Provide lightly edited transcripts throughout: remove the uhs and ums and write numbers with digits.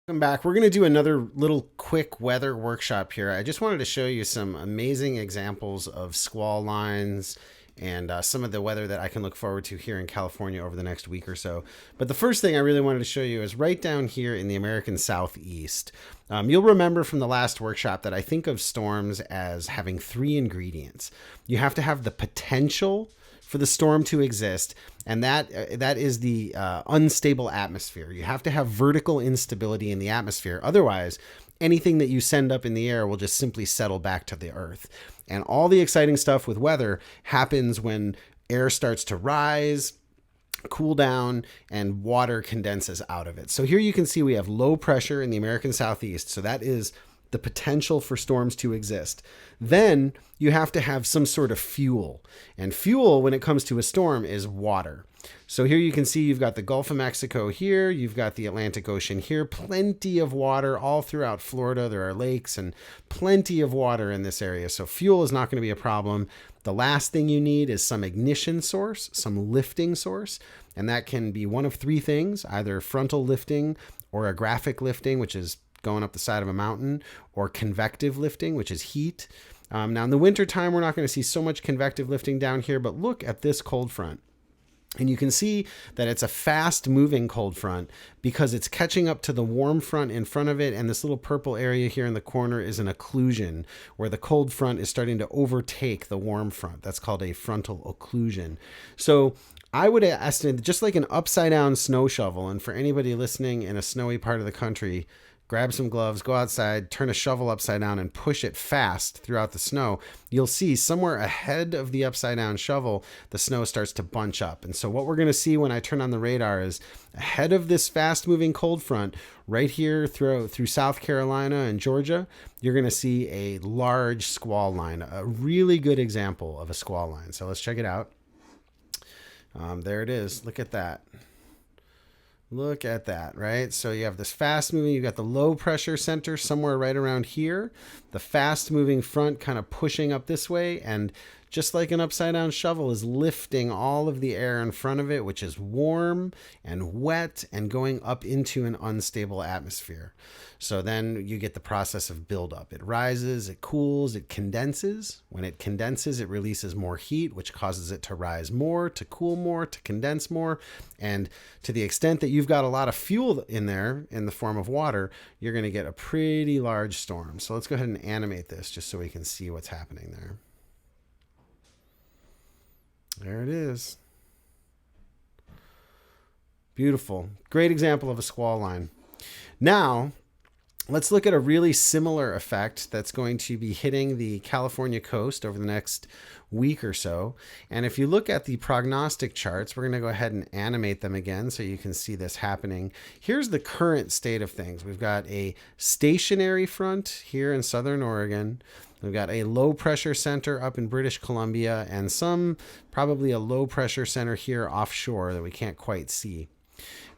Welcome back. We're going to do another little quick weather workshop here. I just wanted to show you some amazing examples of squall lines and some of the weather that I can look forward to here in California over the next week or so. But the first thing I really wanted to show you is right down here in the American Southeast. You'll remember from the last workshop that I think of storms as having three ingredients. You have to have the potential for the storm to exist, and that is the unstable atmosphere. You have to have vertical instability in the atmosphere. Otherwise, anything that you send up in the air will just simply settle back to the earth. And all the exciting stuff with weather happens when air starts to rise, cool down, and water condenses out of it. So here you can see we have low pressure in the American Southeast. So that is the potential for storms to exist. Then you have to have some sort of fuel. And fuel, when it comes to a storm, is water. So here you can see you've got the Gulf of Mexico here, you've got the Atlantic Ocean here, plenty of water all throughout Florida. There are lakes and plenty of water in this area. So fuel is not going to be a problem. The last thing you need is some ignition source, some lifting source. And that can be one of three things, either frontal lifting or agraphic lifting, which is going up the side of a mountain, or convective lifting, which is heat. Now in the wintertime, we're not going to see so much convective lifting down here, but look at this cold front. And you can see that it's a fast moving cold front because it's catching up to the warm front in front of it. And this little purple area here in the corner is an occlusion where the cold front is starting to overtake the warm front. That's called a frontal occlusion. So I would estimate just like an upside down snow shovel. And for anybody listening in a snowy part of the country, grab some gloves, go outside, turn a shovel upside down and push it fast throughout the snow. You'll see somewhere ahead of the upside down shovel, the snow starts to bunch up. And so what we're going to see when I turn on the radar is ahead of this fast moving cold front right here through South Carolina and Georgia, you're going to see a large squall line, a really good example of a squall line. So let's check it out. There it is. Look at that. Look at that, right? So you have this fast moving, you've got the low pressure center somewhere right around here, the fast moving front kind of pushing up this way, and just like an upside down shovel is lifting all of the air in front of it, which is warm and wet and going up into an unstable atmosphere. So then you get the process of buildup. It rises, it cools, it condenses. When it condenses, it releases more heat, which causes it to rise more, to cool more, to condense more. And to the extent that you've got a lot of fuel in there in the form of water, you're going to get a pretty large storm. So let's go ahead and animate this just so we can see what's happening there. There it is. Beautiful. Great example of a squall line. Now, let's look at a really similar effect that's going to be hitting the California coast over the next week or so. And if you look at the prognostic charts, we're going to go ahead and animate them again so you can see this happening. Here's the current state of things. We've got a stationary front here in southern Oregon. We've got a low pressure center up in British Columbia and probably a low pressure center here offshore that we can't quite see.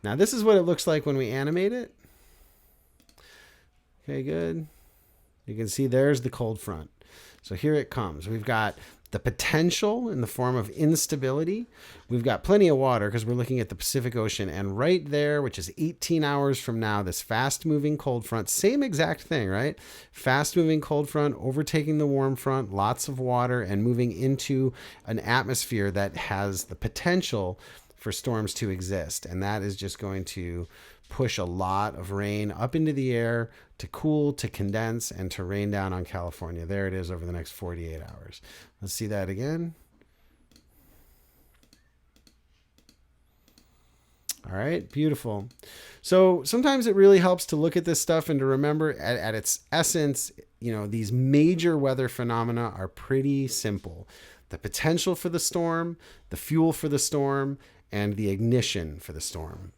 Now, this is what it looks like when we animate it. Okay, good. You can see there's the cold front. So here it comes. We've got the potential in the form of instability. We've got plenty of water because we're looking at the Pacific Ocean. And right there, which is 18 hours from now, this fast-moving cold front, same exact thing, right? Fast-moving cold front, overtaking the warm front, lots of water, and moving into an atmosphere that has the potential for storms to exist. And that is just going to push a lot of rain up into the air to cool, to condense, and to rain down on California. There it is over the next 48 hours. Let's see that again. All right, beautiful. So sometimes it really helps to look at this stuff and to remember at its essence, these major weather phenomena are pretty simple. The potential for the storm, the fuel for the storm, and the ignition for the storm.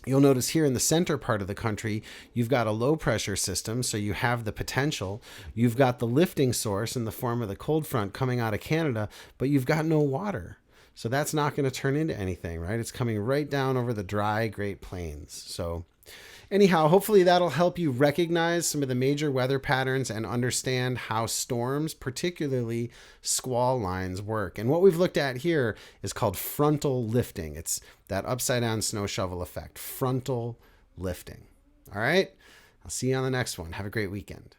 You'll notice here in the center part of the country, you've got a low pressure system, so you have the potential. You've got the lifting source in the form of the cold front coming out of Canada, but you've got no water. So that's not going to turn into anything, right? It's coming right down over the dry Great Plains. So anyhow, hopefully that'll help you recognize some of the major weather patterns and understand how storms, particularly squall lines, work. And what we've looked at here is called frontal lifting. It's that upside down snow shovel effect, frontal lifting. All right. I'll see you on the next one. Have a great weekend.